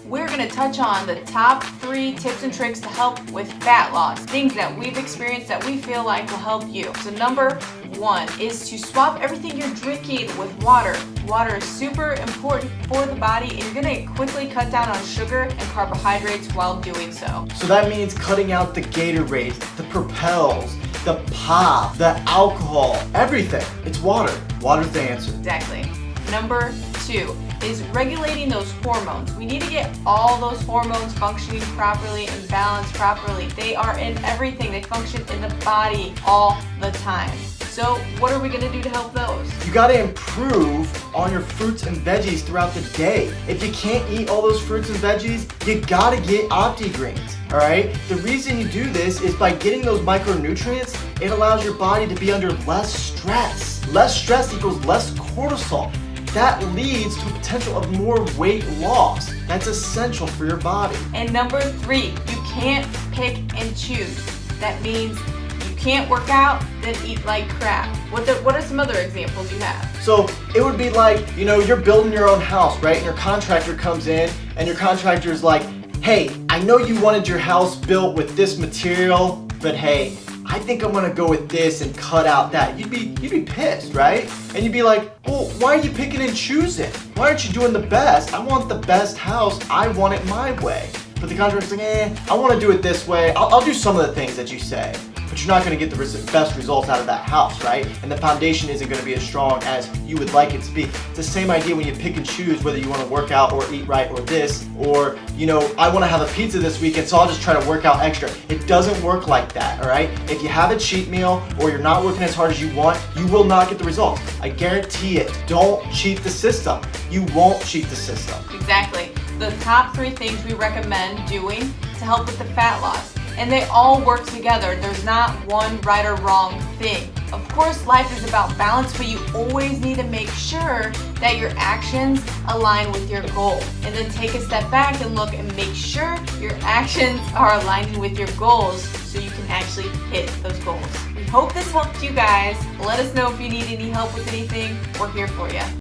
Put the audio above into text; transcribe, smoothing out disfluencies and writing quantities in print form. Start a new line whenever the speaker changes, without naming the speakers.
we're going to touch on the top 3 tips and tricks to help with fat loss. Things that we've experienced that we feel like will help you. So number 1 is to swap everything you're drinking with water. Water is super important for the body, and you're going to quickly cut down on sugar and carbohydrates while doing so.
So that means cutting out the Gatorades, the Propels, the pop, the alcohol, everything. It's water. Water's the answer.
Exactly. Number 2 is regulating those hormones. We need to get all those hormones functioning properly and balanced properly. They are in everything. They function in the body all the time. So what are we going to do to help those?
You got to improve on your fruits and veggies throughout the day. If you can't eat all those fruits and veggies, you got to get OptiGreens. All right? The reason you do this is by getting those micronutrients, it allows your body to be under less stress. Less stress equals less cortisol. That leads to a potential of more weight loss. That's essential for your body.
And number 3, you can't pick and choose. That means you can't work out, then eat like crap. What are some other examples you have?
So it would be like, you're building your own house, right? And your contractor comes in and your contractor is like, hey, I know you wanted your house built with this material, but hey, I think I'm gonna go with this and cut out that. You'd be pissed, right? And you'd be like, well, why are you picking and choosing? Why aren't you doing the best? I want the best house. I want it my way. But the contractor's like, I want to do it this way. I'll do some of the things that you say, but you're not going to get the best results out of that house, right? And the foundation isn't going to be as strong as you would like it to be. It's the same idea when you pick and choose whether you want to work out or eat right or this, or, I want to have a pizza this weekend, so I'll just try to work out extra. It doesn't work like that, all right? If you have a cheat meal or you're not working as hard as you want, you will not get the results. I guarantee it. Don't cheat the system. You won't cheat the system.
Exactly. The top 3 things we recommend doing to help with the fat loss. And they all work together. There's not one right or wrong thing. Of course, life is about balance, but you always need to make sure that your actions align with your goal. And then take a step back and look and make sure your actions are aligning with your goals so you can actually hit those goals. We hope this helped you guys. Let us know if you need any help with anything. We're here for you.